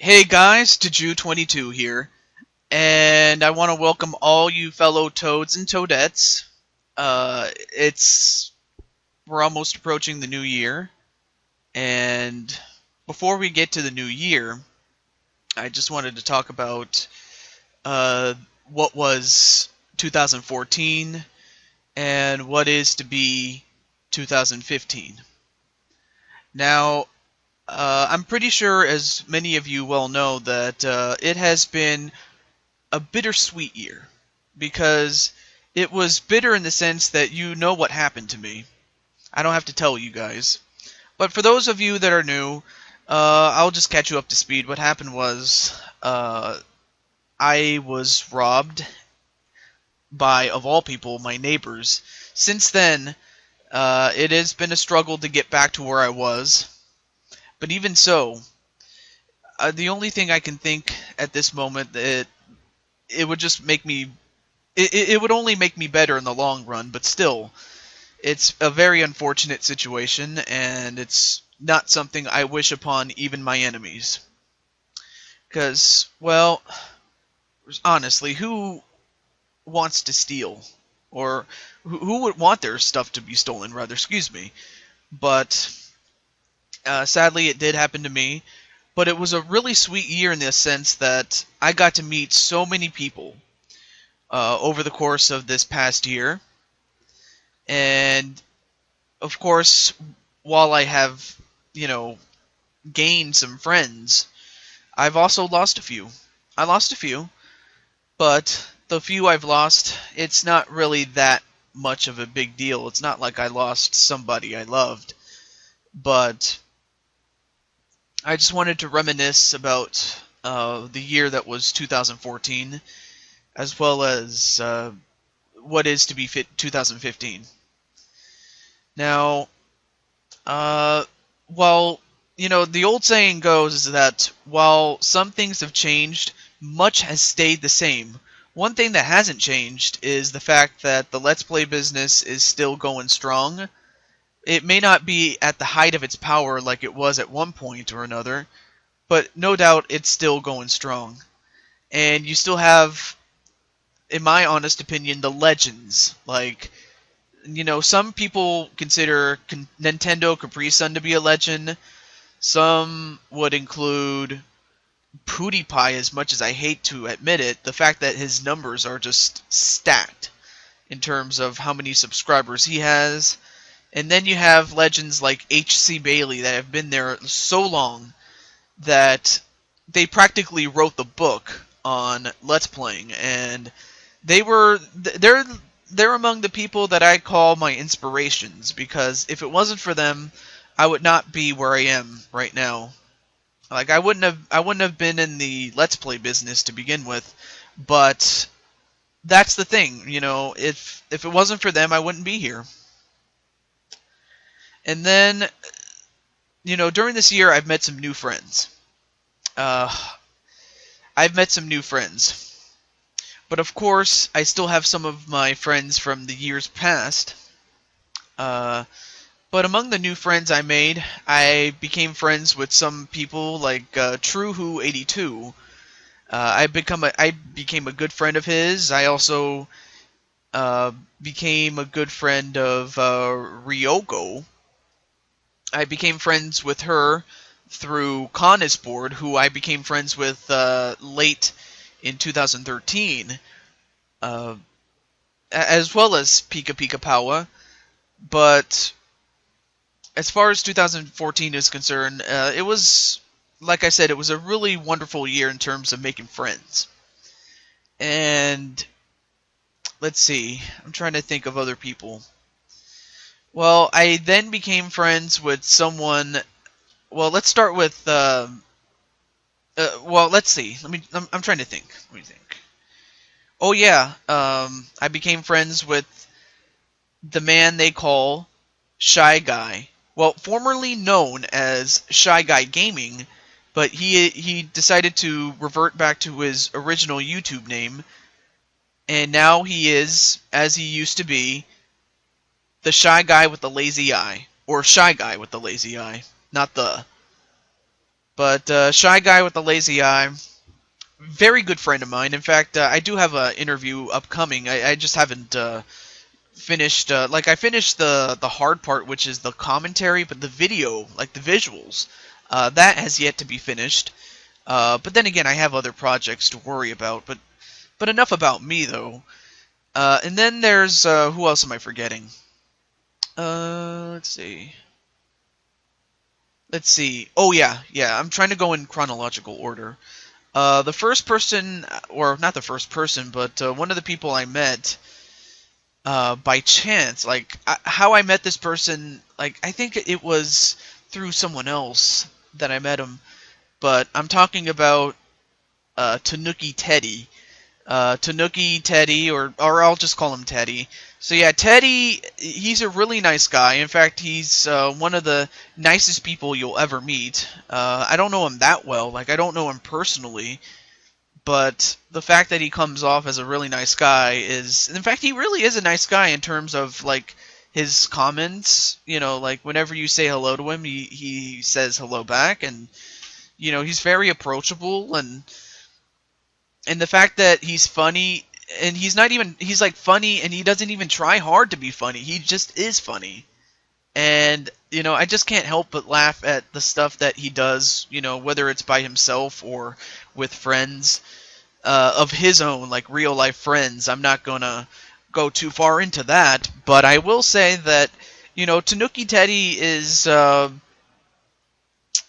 Hey guys, Deju22 here, and I want to welcome all you fellow Toads and Toadettes. It's we're almost approaching the new year, and before we get to the new year, I just wanted to talk about uh, what was 2014 and what is to be 2015. Now, I'm pretty sure, as many of you well know, that it has been a bittersweet year because it was bitter in the sense that you know what happened to me. I don't have to tell you guys. But for those of you that are new, I'll just catch you up to speed. What happened was I was robbed by, of all people, my neighbors. Since then, it has been a struggle to get back to where I was. But even so, the only thing I can think at this moment that it would just make me it would only make me better in the long run, but still, it's a very unfortunate situation, and it's not something I wish upon even my enemies. Because, well, honestly, who wants to steal? Or who would want their stuff to be stolen, rather, excuse me. But, sadly, it did happen to me. But it was a really sweet year in the sense that I got to meet so many people over the course of this past year. And of course, while I have, gained some friends, I've also lost a few. I lost a few, but the few I've lost, it's not really that much of a big deal. It's not like I lost somebody I loved, but I just wanted to reminisce about the year that was 2014, as well as what is to be 2015. Now, well, the old saying goes is that while some things have changed, much has stayed the same. One thing that hasn't changed is the fact that the Let's Play business is still going strong. It may not be at the height of its power like it was at one point or another, but no doubt it's still going strong. And you still have, in my honest opinion, the legends. Like, some people consider Nintendo Capri Sun to be a legend. Some would include PewDiePie, as much as I hate to admit it. The fact that his numbers are just stacked in terms of how many subscribers he has. And then you have legends like H.C. Bailey that have been there so long that they practically wrote the book on Let's Playing, and they're among the people that I call my inspirations, because if it wasn't for them, I would not be where I am right now. Like, I wouldn't have been in the Let's Play business to begin with, but that's the thing, if it wasn't for them, I wouldn't be here. And then, during this year, I've met some new friends. I've met some new friends. But of course, I still have some of my friends from the years past. But among the new friends I made, I became friends with some people like TrueWho82. I became a good friend of his. I also became a good friend of Ryoko. I became friends with her through Conisboard, who I became friends with late in 2013, as well as Pika Pika Powa. But as far as 2014 is concerned, it was, like I said, it was a really wonderful year in terms of making friends. And let's see, I'm trying to think of other people. Well, I then became friends with someone. Well, let's start with. Well, let's see. I'm trying to think. Let me think. Oh yeah. I became friends with the man they call Shy Guy. Well, formerly known as Shy Guy Gaming, but he decided to revert back to his original YouTube name, and now he is, as he used to be, the Shy Guy with the Lazy Eye, or Shy Guy with the Lazy Eye, not the. But Shy Guy with the Lazy Eye, very good friend of mine. In fact, I do have an interview upcoming. I just haven't finished. I finished the hard part, which is the commentary, but the video, like the visuals, that has yet to be finished. But then again, I have other projects to worry about. But enough about me, though. And then there's who else am I forgetting? Let's see. Let's see. Oh yeah, yeah. I'm trying to go in chronological order. The first person, or not the first person, but one of the people I met by chance, how I met this person, I think it was through someone else that I met him. But I'm talking about Tanuki Teddy. Tanuki Teddy, or I'll just call him Teddy. So yeah, Teddy, he's a really nice guy. In fact, he's one of the nicest people you'll ever meet. I don't know him that well, I don't know him personally, but the fact that he comes off as a really nice guy is, in fact, he really is a nice guy in terms of his comments. Whenever you say hello to him, he says hello back, and he's very approachable, and the fact that he's funny, and he's funny, and he doesn't even try hard to be funny. He just is funny. And, I just can't help but laugh at the stuff that he does, whether it's by himself or with friends of his own, real life friends. I'm not going to go too far into that, but I will say that, Tanuki Teddy is...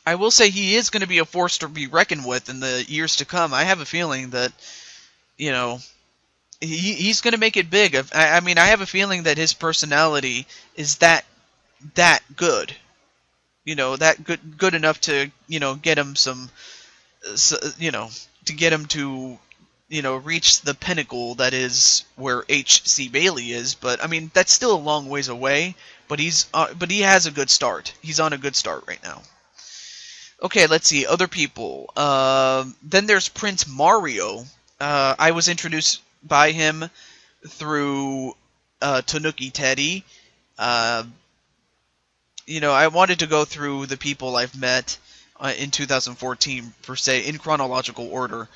I will say he is going to be a force to be reckoned with in the years to come. I have a feeling that, he's going to make it big. I mean, I have a feeling that his personality is that good. That good enough to, get him to get him to, reach the pinnacle that is where H.C. Bailey is. But, I mean, that's still a long ways away, but he has a good start. He's on a good start right now. Okay, let's see, other people. Then there's Prince Mario. I was introduced by him through Tanuki Teddy. I wanted to go through the people I've met in 2014, per se, in chronological order.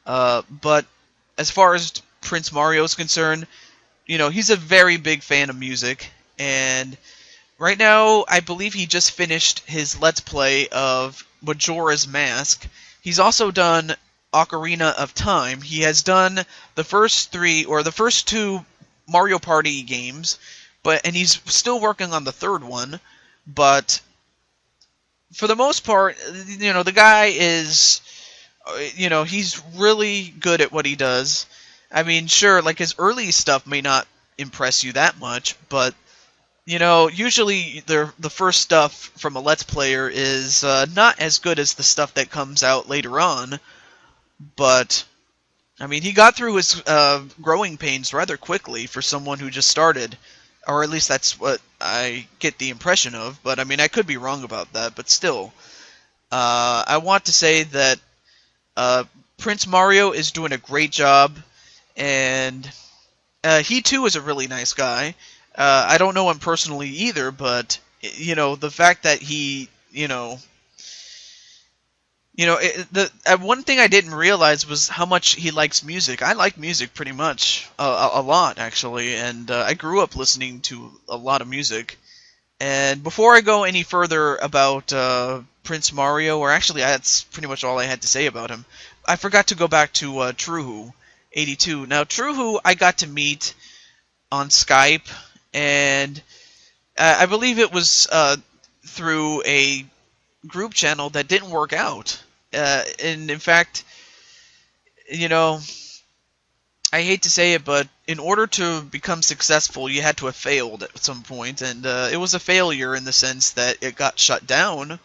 But as far as Prince Mario is concerned, he's a very big fan of music, and right now, I believe he just finished his Let's Play of Majora's Mask. He's also done Ocarina of Time. He has done the first two Mario Party games, and he's still working on the third one. But for the most part, the guy is, he's really good at what he does. I mean, sure, his early stuff may not impress you that much, but usually the first stuff from a Let's Player is not as good as the stuff that comes out later on. But, I mean, he got through his growing pains rather quickly for someone who just started. Or at least that's what I get the impression of. But, I mean, I could be wrong about that. But still, I want to say that Prince Mario is doing a great job. And he, too, is a really nice guy. I don't know him personally either, but, the fact that he, one thing I didn't realize was how much he likes music. I like music pretty much, a lot, actually, and I grew up listening to a lot of music. And before I go any further about Prince Mario, or actually that's pretty much all I had to say about him, I forgot to go back to Truhu82. Now, Truhu I got to meet on Skype, and I believe it was through a group channel that didn't work out. And in fact, I hate to say it, but in order to become successful, you had to have failed at some point, and it was a failure in the sense that it got shut down.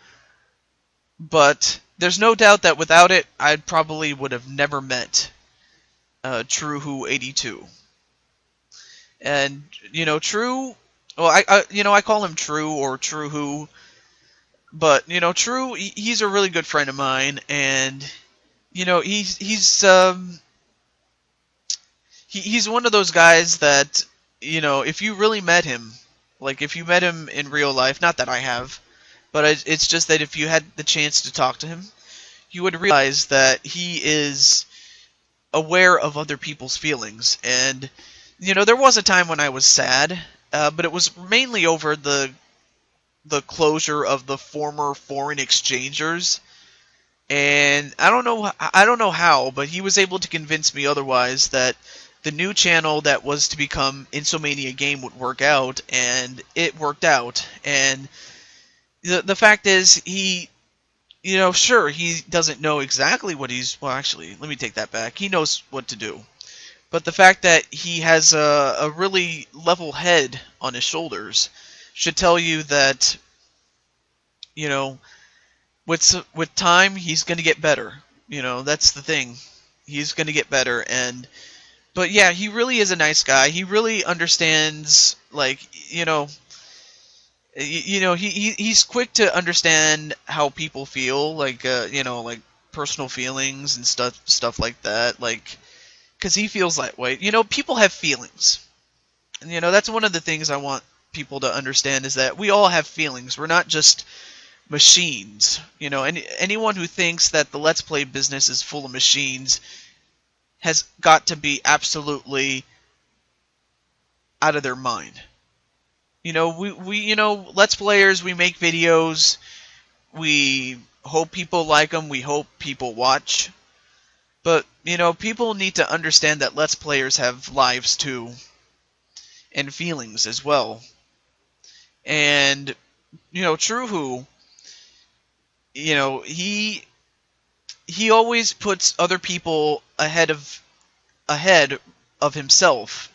But there's no doubt that without it, I probably would have never met Truhu82. And, True, well, I call him True or Truhu, but, True, he's a really good friend of mine, and, he's one of those guys that, if you really met him, if you met him in real life, not that I have, but it's just that if you had the chance to talk to him, you would realize that he is aware of other people's feelings. And there was a time when I was sad, but it was mainly over the closure of the former foreign exchangers. And I don't know how, but he was able to convince me otherwise, that the new channel that was to become Insomania Game would work out, and it worked out. And the fact is, sure, he doesn't know exactly what well, actually, let me take that back. He knows what to do. But the fact that he has a really level head on his shoulders should tell you that, you know, with time, he's going to get better. That's the thing. He's going to get better. But yeah, he really is a nice guy. He really understands, like, he's quick to understand how people feel, like, like personal feelings and stuff like that, like, because he feels that way. People have feelings, and that's one of the things I want people to understand, is that we all have feelings. We're not just machines. Anyone who thinks that the Let's Play business is full of machines has got to be absolutely out of their mind. We Let's Players, we make videos, we hope people like them, we hope people watch. But, people need to understand that Let's Players have lives too, and feelings as well. And, TrueWho, he always puts other people ahead of himself.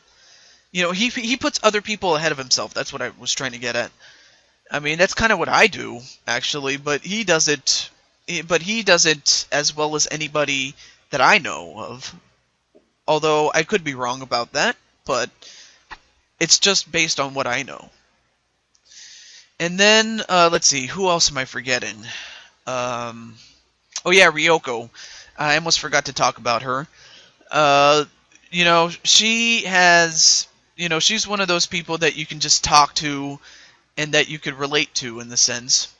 He puts other people ahead of himself. That's what I was trying to get at. I mean, that's kind of what I do, actually, but he does it as well as anybody that I know of. Although I could be wrong about that, but it's just based on what I know. And then, let's see, who else am I forgetting? Oh yeah, Ryoko. I almost forgot to talk about her. She has, she's one of those people that you can just talk to and that you could relate to, in the sense.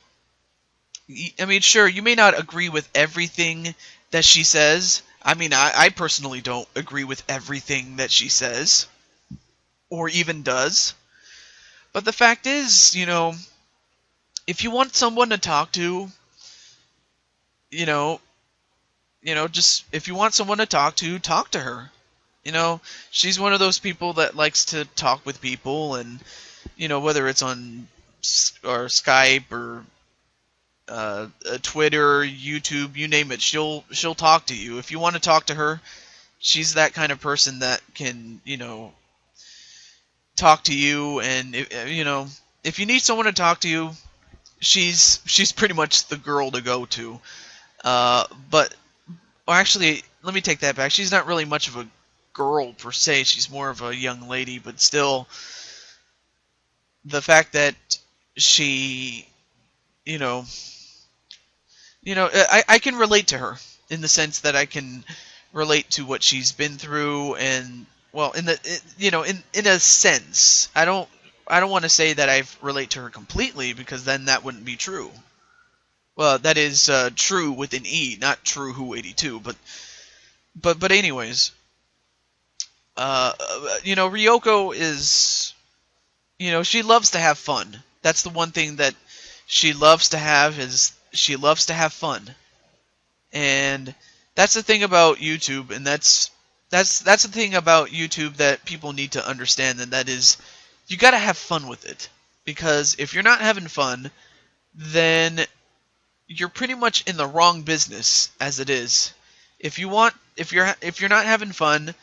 I mean, sure, you may not agree with everything that she says. I mean, I personally don't agree with everything that she says, or even does. But the fact is, if you want someone to talk to, just, if you want someone to talk to her. She's one of those people that likes to talk with people, and, whether it's on or Skype or Twitter, YouTube, you name it, she'll talk to you. If you want to talk to her, she's that kind of person that can, talk to you. And if you need someone to talk to you, she's pretty much the girl to go to. But actually, let me take that back. She's not really much of a girl per se. She's more of a young lady, but still, the fact that she, I can relate to her, in the sense that I can relate to what she's been through, and, well, in a sense, I don't want to say that I relate to her completely, because then that wouldn't be true. Well, that is true with an E, not TrueWho82, but anyways, Ryoko is, she loves to have fun. That's the one thing that she loves to have, is she loves to have fun. And that's the thing about YouTube, and that's the thing about YouTube that people need to understand, and that is, you gotta have fun with it. Because if you're not having fun, then you're pretty much in the wrong business as it is. If you're not having fun,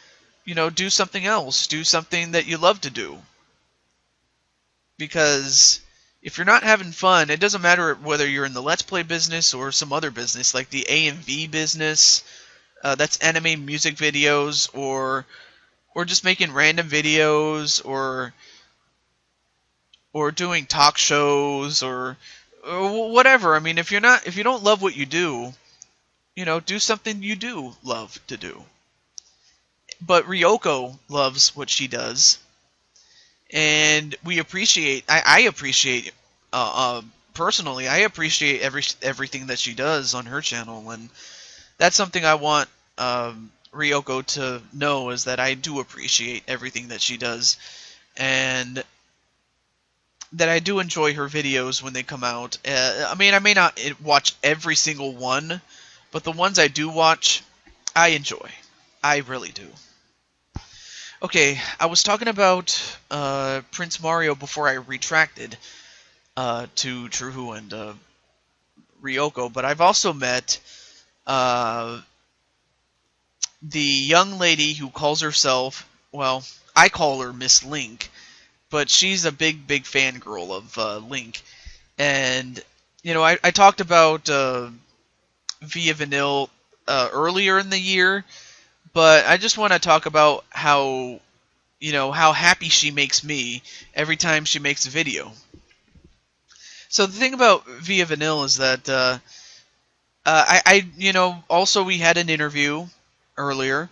do something else. Do something that you love to do. Because if you're not having fun, it doesn't matter whether you're in the Let's Play business or some other business, like the AMV business, that's anime music videos, or just making random videos, or doing talk shows, or whatever. I mean, if you don't love what you do, do something you do love to do. But Ryoko loves what she does, and I appreciate personally, I appreciate everything that she does on her channel, and that's something I want Ryoko to know, is that I do appreciate everything that she does, and that I do enjoy her videos when they come out. I mean, I may not watch every single one, but the ones I do watch, I enjoy. I really do. Okay, I was talking about Prince Mario before I retracted to Truhu and Ryoko, but I've also met the young lady who calls herself, well, I call her Miss Link, but she's a big fangirl of Link. And, you know, I talked about Via Vanille earlier in the year, but I just want to talk about how, you know, how happy she makes me every time she makes a video. So the thing about Via Vanille is that you know, also we had an interview earlier,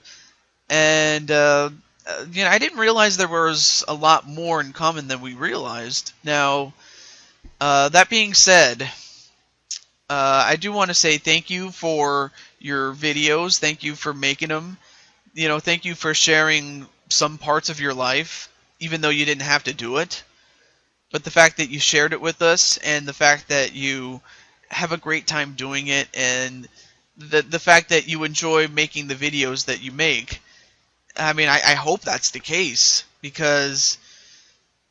and you know, I didn't realize there was a lot more in common than we realized. Now, that being said, I do want to say thank you for your videos. Thank you for making them. You know, thank you for sharing some parts of your life, even though you didn't have to do it. But the fact that you shared it with us, and the fact that you have a great time doing it, and the fact that you enjoy making the videos that you make, I mean, I hope that's the case, because,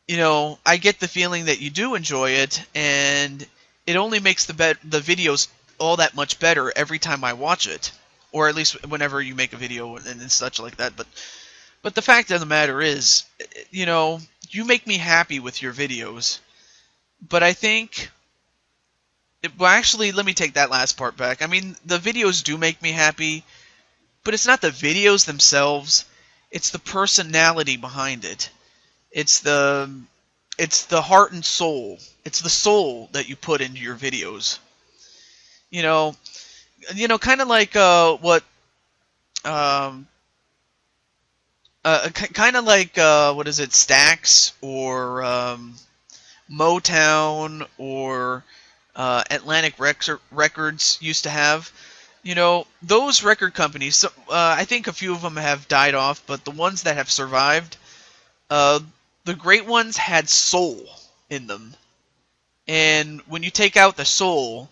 you know, I get the feeling that you do enjoy it, and it only makes the videos all that much better every time I watch it, or at least whenever you make a video and such like that. But the fact of the matter is, you know, you make me happy with your videos. But I think, well, actually, let me take that last part back. I mean, the videos do make me happy, but it's not the videos themselves. It's the personality behind it. It's the heart and soul. It's the soul that you put into your videos. You know, kind of like what kind of like what is it, Stax or Motown or Atlantic Records used to have. You know, those record companies, I think a few of them have died off, but the ones that have survived, the great ones had soul in them. And when you take out the soul,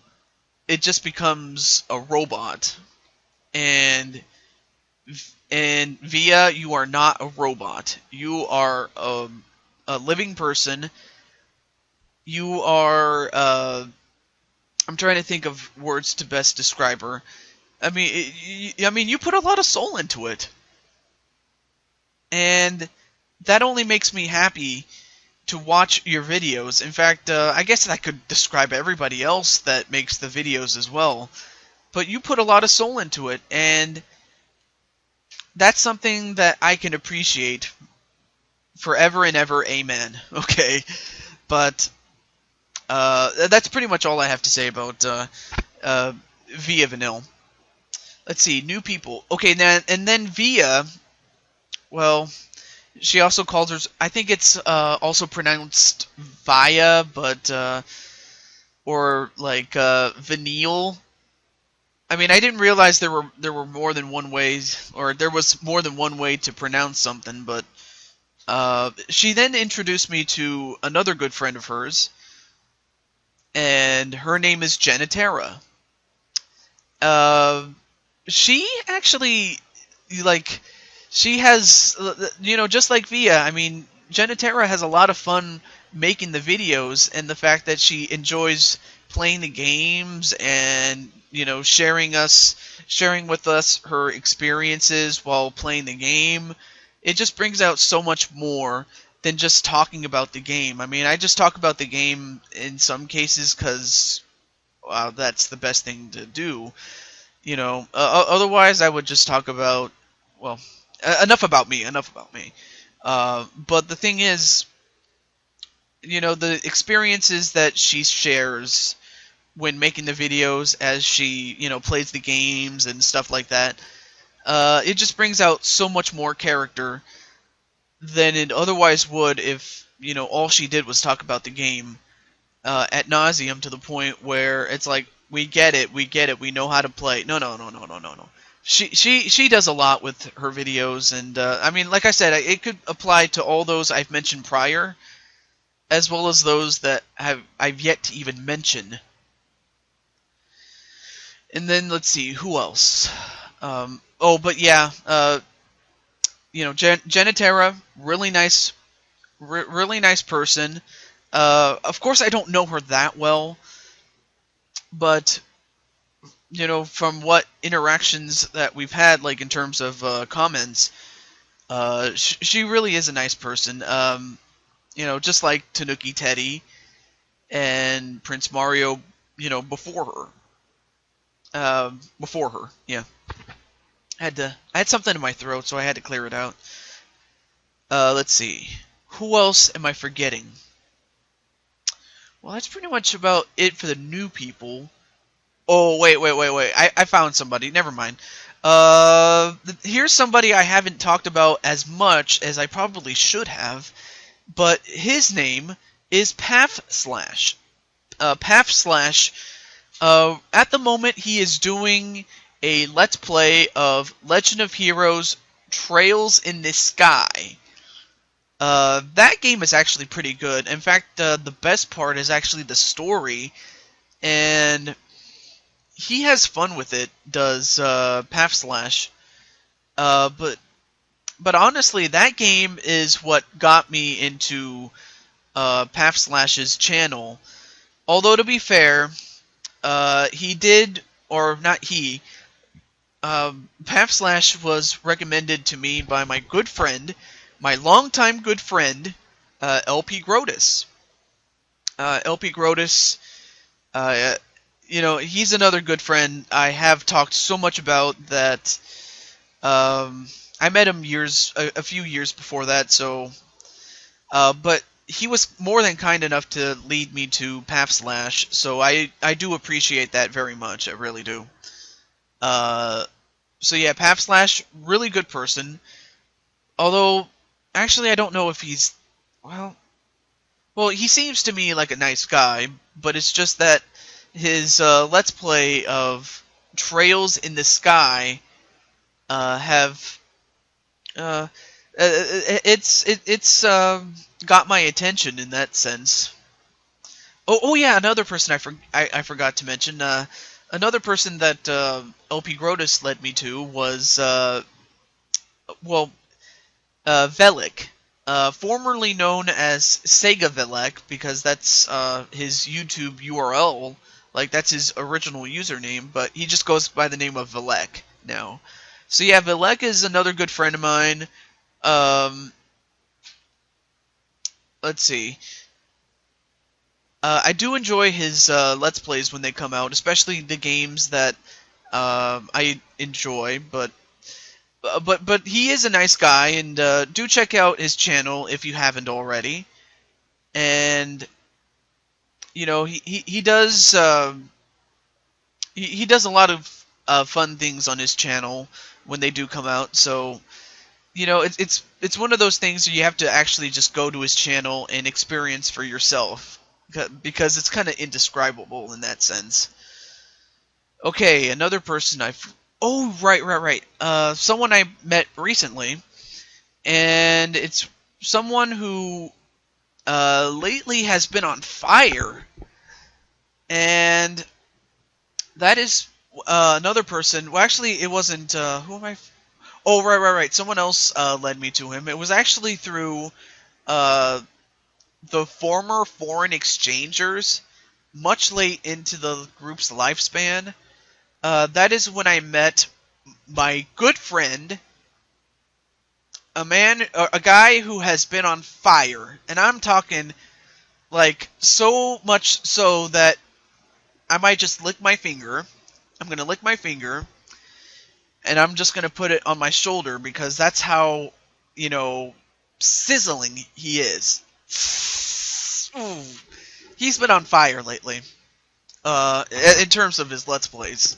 it just becomes a robot. And Via, you are not a robot. You are a living person. You are I'm trying to think of words to best describe her. I mean, you put a lot of soul into it, and that only makes me happy to watch your videos. In fact, I guess that could describe everybody else that makes the videos as well. But you put a lot of soul into it, and that's something that I can appreciate forever and ever. Amen. Okay, but that's pretty much all I have to say about Via Vanille. Let's see, new people. Okay, then Via, well, she also calls her, I think it's also pronounced Via, but, or like Vanille. I mean, I didn't realize there were more than one ways, or there was more than one way to pronounce something, but she then introduced me to another good friend of hers, and her name is Genitera. She actually, like, she has, you know, just like Via, I mean, Genitera has a lot of fun making the videos, and the fact that she enjoys playing the games and, you know, sharing with us her experiences while playing the game. It just brings out so much more than just talking about the game. I mean, I just talk about the game in some cases because, wow, that's the best thing to do. You know, otherwise I would just talk about, well, enough about me. But the thing is, you know, the experiences that she shares when making the videos as she, you know, plays the games and stuff like that, it just brings out so much more character than it otherwise would if, you know, all she did was talk about the game. ad nauseum to the point where it's like, we get it, we know how to play. No, no, no, no, no, no, no. She does a lot with her videos, and I mean, like I said, it could apply to all those I've mentioned prior, as well as those that I've yet to even mention. And then let's see, who else? But yeah, Genetera, really nice, really nice person. Of course, I don't know her that well, but from what interactions that we've had, like in terms of comments, she really is a nice person. Just like Tanuki Teddy and Prince Mario, before her. Before her, yeah. I had something in my throat, so I had to clear it out. Let's see. Who else am I forgetting? Well, that's pretty much about it for the new people. Oh, wait. I found somebody. Never mind. Here's somebody I haven't talked about as much as I probably should have, but his name is Pathslash. Pathslash, at the moment, he is doing a Let's Play of Legend of Heroes Trails in the Sky. That game is actually pretty good. In fact, the best part is actually the story, and he has fun with it, does Pathslash. But honestly, that game is what got me into Pathslash's channel. Although, to be fair, he did, or not he, Pathslash was recommended to me by my good friend, my longtime good friend, LP Grotus. LP Grotus, he's another good friend I have talked so much about that I met him a few years before that, so, but he was more than kind enough to lead me to Pathslash, so I do appreciate that very much, I really do. So yeah, Pathslash, really good person, although, actually I don't know if he's, well, he seems to me like a nice guy, but it's just that his Let's Play of Trails in the Sky have it's got my attention in that sense. Oh yeah, another person I forgot to mention. Another person that LP Grotus led me to was Velek. Formerly known as Sega Velek, because that's his YouTube URL, like that's his original username, but he just goes by the name of Velek now. So yeah, Velek is another good friend of mine. Let's see. I do enjoy his Let's Plays when they come out, especially the games that I enjoy, but he is a nice guy, and do check out his channel if you haven't already. And he does he does a lot of fun things on his channel when they do come out. So it's one of those things where you have to actually just go to his channel and experience for yourself, because it's kind of indescribable in that sense. Okay, another person Oh, right. Someone I met recently, and it's someone who lately has been on fire, and that is another person. Well, actually, it wasn't. Who am I? Oh, right. Someone else led me to him. It was actually through the former foreign exchangers, much late into the group's lifespan. That is when I met my good friend, a guy who has been on fire, and I'm talking like so much so that I might just lick my finger. I'm gonna lick my finger, and I'm just gonna put it on my shoulder, because that's how sizzling he is. Ooh. He's been on fire lately. In terms of his Let's Plays,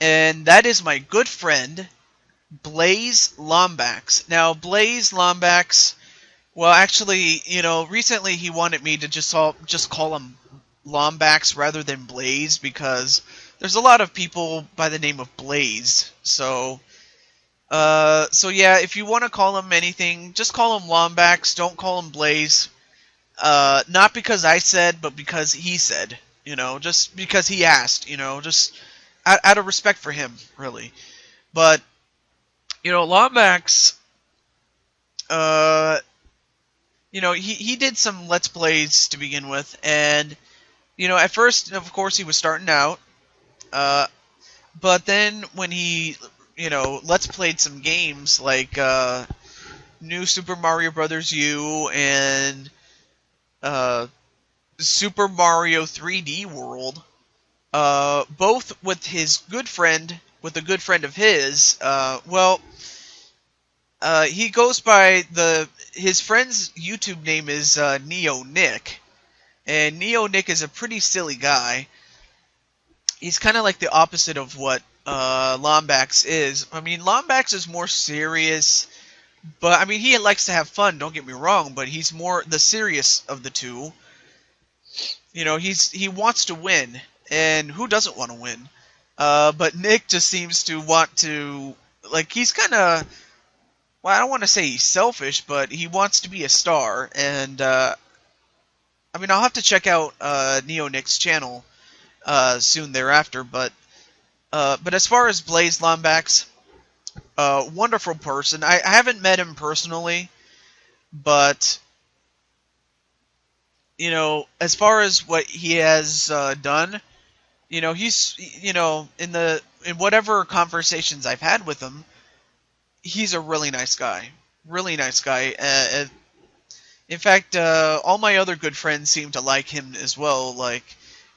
and that is my good friend, Blaze Lombax. Now, Blaze Lombax, Well, actually, recently he wanted me to just call him Lombax rather than Blaze because there's a lot of people by the name of Blaze. So yeah, if you want to call him anything, just call him Lombax. Don't call him Blaze. Not because I said, but because he said. Just because he asked. Just out of respect for him, really. But Lombax, uh, he did some Let's Plays to begin with, and at first, of course, he was starting out, uh, but then when he, Let's Played some games like New Super Mario Brothers U and uh, Super Mario 3D World, both with with a good friend of his. He goes by his friend's YouTube name is Neo Nick, and Neo Nick is a pretty silly guy. He's kind of like the opposite of what Lombax is. I mean, Lombax is more serious, but I mean he likes to have fun. Don't get me wrong, but he's more the serious of the two. He wants to win, and who doesn't want to win? But Nick just seems to want to, like, he's kind of, well, I don't want to say he's selfish, but he wants to be a star, and I mean I'll have to check out Neo Nick's channel soon thereafter. But as far as Blaze Lombax, wonderful person. I haven't met him personally, but as far as what he has done, he's in whatever conversations I've had with him, he's a really nice guy. Really nice guy. In fact, all my other good friends seem to like him as well. Like,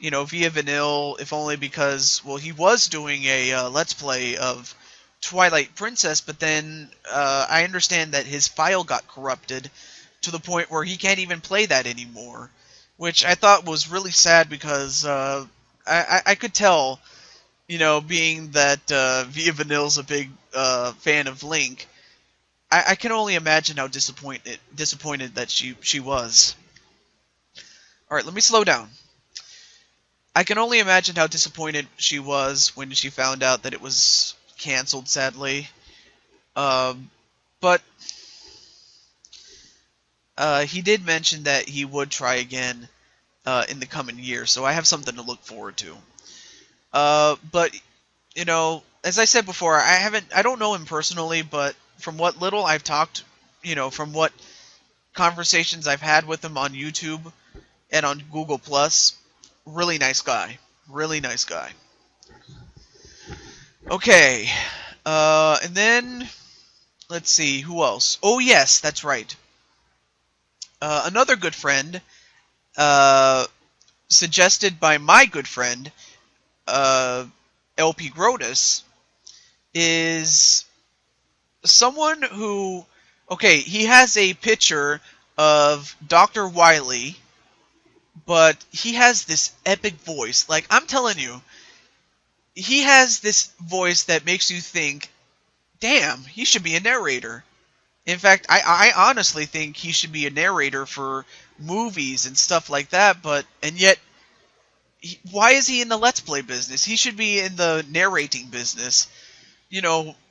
Via Vanille, if only because, well, he was doing a Let's Play of Twilight Princess, but then I understand that his file got corrupted to the point where he can't even play that anymore, which I thought was really sad because I could tell, being that Via Vanille's a big fan of Link, I can only imagine how disappointed that she was. All right, let me slow down. I can only imagine how disappointed she was when she found out that it was canceled, sadly. But he did mention that he would try again in the coming year, so I have something to look forward to. But as I said before, I don't know him personally, but from what little I've talked, from what conversations I've had with him on YouTube and on Google Plus, really nice guy. Really nice guy. Okay. And then, let's see, who else? Oh, yes, that's right. Another good friend, suggested by my good friend, LP Grotus, is someone who, okay, he has a picture of Dr. Wily, but he has this epic voice. Like, I'm telling you, he has this voice that makes you think, damn, he should be a narrator. In fact, I honestly think he should be a narrator for movies and stuff like that, and yet, why is he in the Let's Play business? He should be in the narrating business,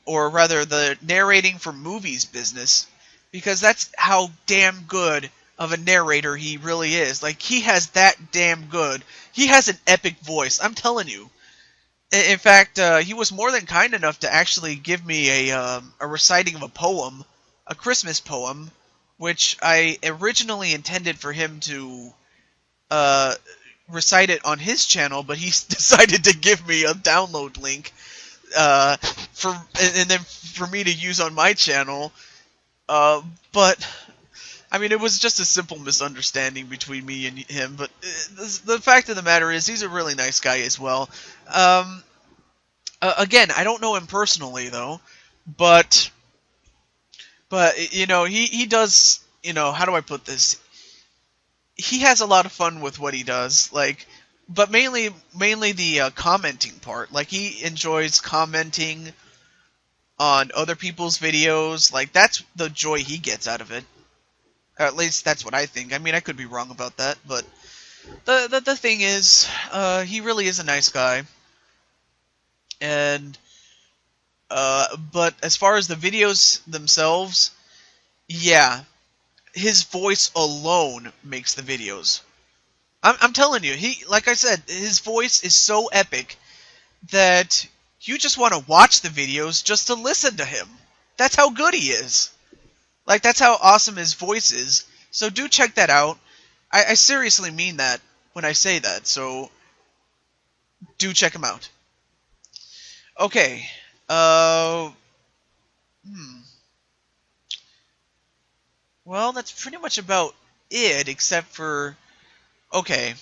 or rather the narrating for movies business, because that's how damn good of a narrator he really is. Like, he has that damn good. He has an epic voice, I'm telling you. In fact, he was more than kind enough to actually give me a reciting of a poem, a Christmas poem, which I originally intended for him to recite it on his channel, but he decided to give me a download link and then for me to use on my channel. But I mean, it was just a simple misunderstanding between me and him. But the fact of the matter is, he's a really nice guy as well. Again, I don't know him personally though, but he does. How do I put this? He has a lot of fun with what he does, like, but mainly the commenting part. Like, he enjoys commenting on other people's videos. Like, that's the joy he gets out of it. At least that's what I think. I mean, I could be wrong about that, but the thing is, he really is a nice guy. And but as far as the videos themselves, yeah, his voice alone makes the videos. I'm telling you, like I said, his voice is so epic that you just want to watch the videos just to listen to him. That's how good he is. Like, that's how awesome his voice is. So do check that out. I seriously mean that when I say that, so do check him out. Okay. Uh, hmm. Well, that's pretty much about it, except for... Okay.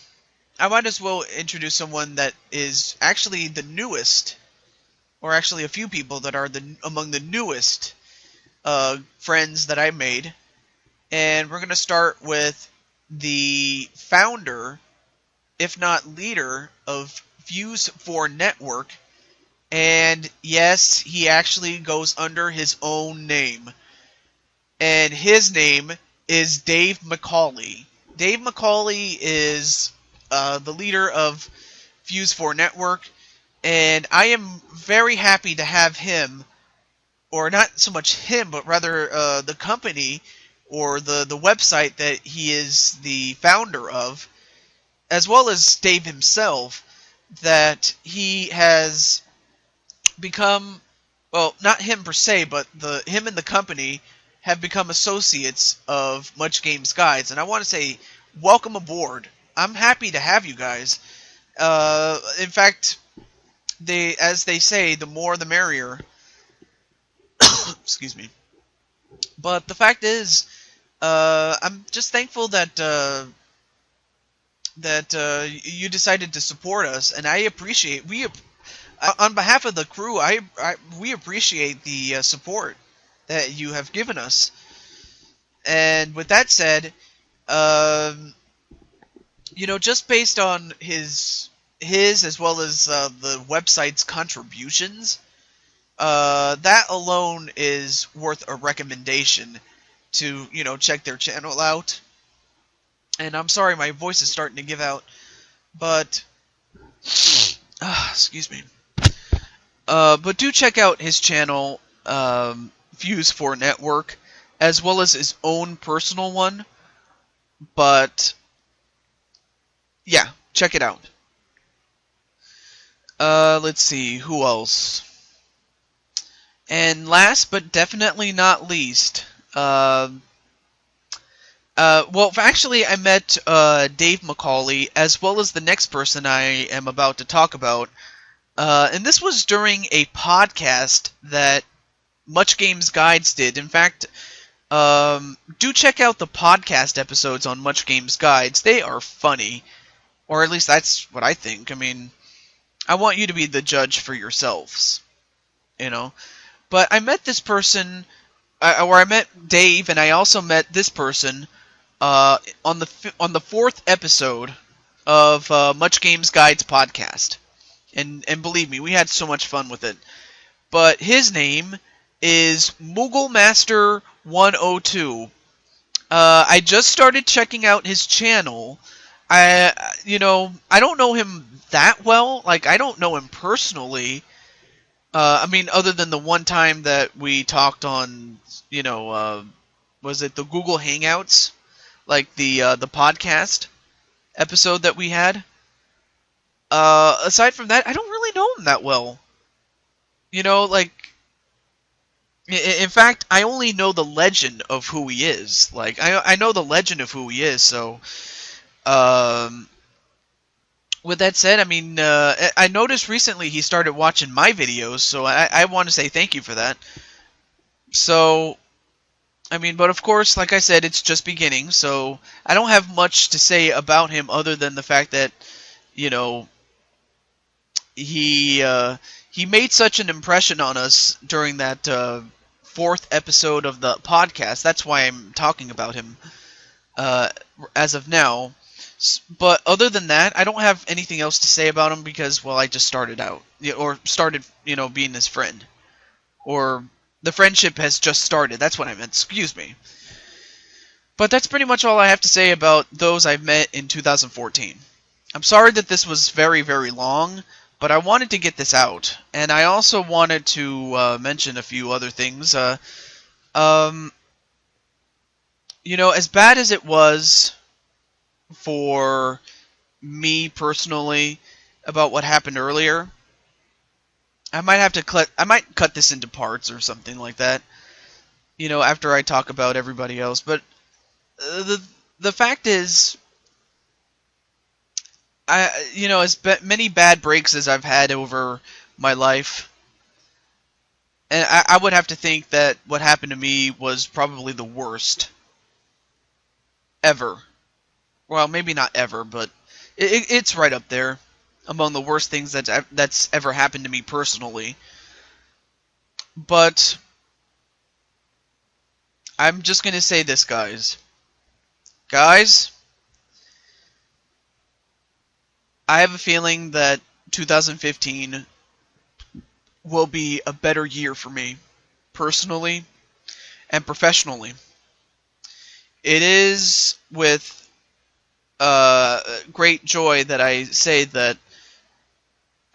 I might as well introduce someone that is actually the newest, or actually a few people that are among the newest friends that I made. And we're going to start with the founder, if not leader, of Fuse 4 Network. And yes, he actually goes under his own name. And his name is Dave McCauley. Dave McCauley is the leader of Fuse 4 Network. And I am very happy to have him, or not so much him, but rather the company or the website that he is the founder of, as well as Dave himself, that he has become, well, not him per se, but him and the company have become associates of Much Games Guides, and I want to say welcome aboard. I'm happy to have you guys. In fact, as they say, the more the merrier. Excuse me. But the fact is, I'm just thankful that you decided to support us, and I appreciate on behalf of the crew. We appreciate the support that you have given us. And with that said, just based on his as well as the website's contributions, that alone is worth a recommendation to, check their channel out. And I'm sorry, my voice is starting to give out, but excuse me. But do check out his channel, Fuse 4 Network, as well as his own personal one. But yeah, check it out. Let's see, who else? And last but definitely not least, well, actually, I met Dave McCauley, as well as the next person I am about to talk about. And this was during a podcast that Much Games Guides did. In fact, do check out the podcast episodes on Much Games Guides. They are funny. Or at least that's what I think. I mean, I want you to be the judge for yourselves. But I met this person, or I met Dave, and I also met this person on the fourth episode of Much Games Guides podcast. And believe me, we had so much fun with it. But his name is Moogle Master 102. I just started checking out his channel. I don't know him that well. Like, I don't know him personally. I mean, other than the one time that we talked on, was it the Google Hangouts? Like the podcast episode that we had? Aside from that, I don't really know him that well. In fact, I only know the legend of who he is. Like, I know the legend of who he is, so, with that said, I mean, I noticed recently he started watching my videos, so I want to say thank you for that. So, I mean, but of course, like I said, it's just beginning, so I don't have much to say about him other than the fact that, he made such an impression on us during that fourth episode of the podcast. That's why I'm talking about him as of now. But other than that, I don't have anything else to say about him because, well, I just started out. Or started, being his friend. Or the friendship has just started. That's what I meant. Excuse me. But that's pretty much all I have to say about those I've met in 2014. I'm sorry that this was very, very long, but I wanted to get this out. And I also wanted to mention a few other things. Um, as bad as it was for me personally about what happened earlier, I might cut this into parts or something like that. After I talk about everybody else. But the fact is, many bad breaks as I've had over my life, and I would have to think that what happened to me was probably the worst ever. Well, maybe not ever, but it's right up there among the worst things that's ever happened to me personally. But I'm just gonna say this, guys. Guys, I have a feeling that 2015 will be a better year for me, personally and professionally. It is with great joy that I say that,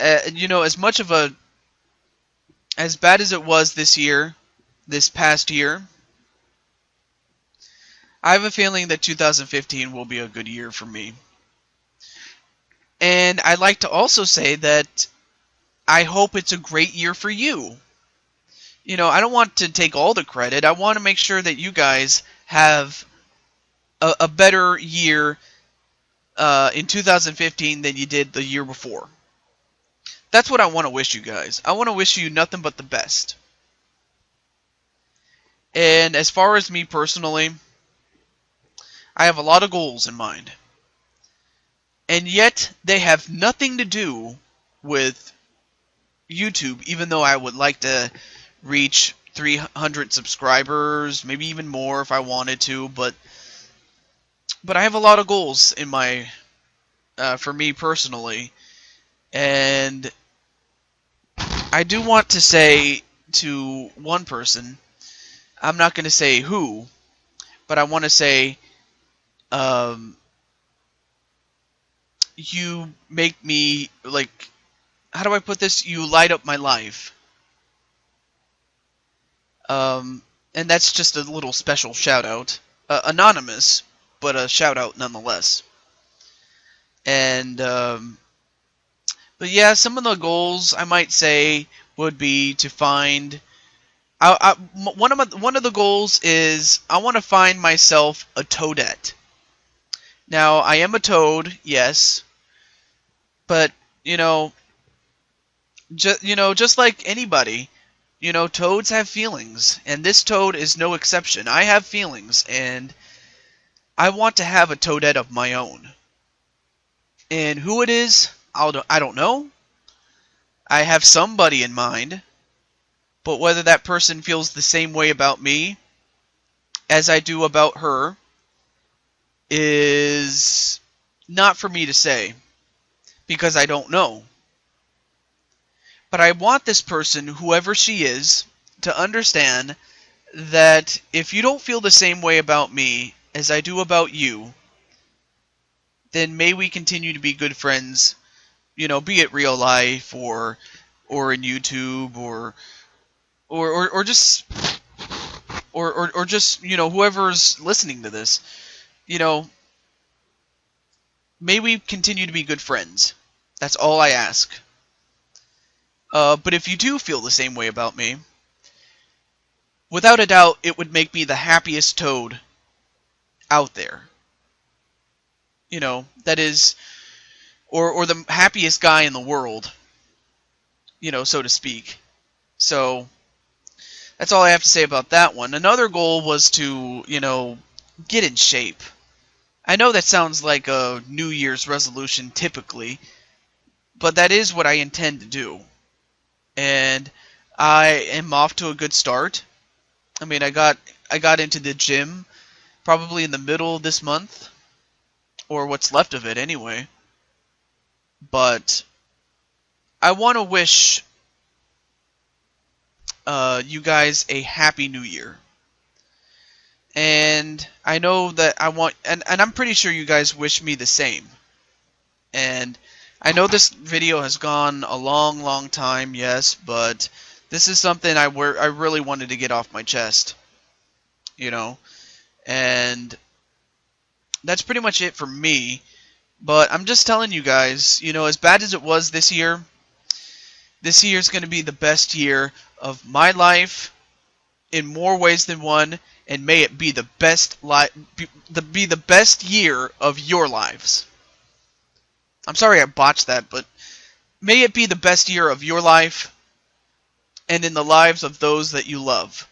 as bad as it was this past year, I have a feeling that 2015 will be a good year for me. And I'd like to also say that I hope it's a great year for you. I don't want to take all the credit. I want to make sure that you guys have a better year in 2015 than you did the year before. That's what I want to wish you guys. I want to wish you nothing but the best. And as far as me personally, I have a lot of goals in mind. And yet, they have nothing to do with YouTube, even though I would like to reach 300 subscribers, maybe even more if I wanted to, but I have a lot of goals in my for me personally, and I do want to say to one person, I'm not going to say who, but I want to say, you make me, like, how do I put this? You light up my life. And that's just a little special shout out. Anonymous, but a shout out nonetheless. And, but yeah, some of the goals I might say would be to find. One of the goals is I want to find myself a toadette. Now I am a toad, yes, but just like anybody, toads have feelings, and this toad is no exception. I have feelings, and I want to have a toadette of my own. And who it is, I don't know. I have somebody in mind, but whether that person feels the same way about me as I do about her is not for me to say, because I don't know. But I want this person, whoever she is, to understand that if you don't feel the same way about me as I do about you, then may we continue to be good friends, be it real life or in YouTube or just just whoever's listening to this, may we continue to be good friends. That's all I ask. But if you do feel the same way about me, without a doubt, it would make me the happiest toad out there. That is, or the happiest guy in the world, so to speak. So, that's all I have to say about that one. Another goal was to, get in shape. I know that sounds like a New Year's resolution typically, but that is what I intend to do. And I am off to a good start. I mean, I got into the gym probably in the middle of this month, or what's left of it anyway. But I want to wish you guys a happy new year. And and I know that I want, and I'm pretty sure you guys wish me the same. And I know this video has gone a long time, yes, but this is something I really wanted to get off my chest, you know, and that's pretty much it for me. But I'm just telling you guys, you know, as bad as it was this year is going to be the best year of my life in more ways than one, and may it be the best be the best year of your lives. I'm sorry I botched that, but may it be the best year of your life and in the lives of those that you love.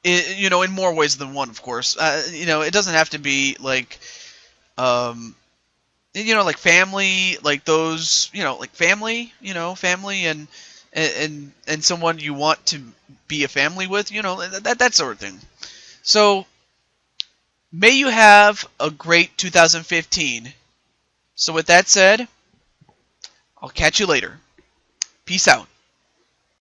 You know, in more ways than one, of course. You know, it doesn't have to be like, you know, like family, like those, you know, like family, you know, family and someone you want to be a family with, you know, that sort of thing. So, may you have a great 2015. So with that said, I'll catch you later. Peace out.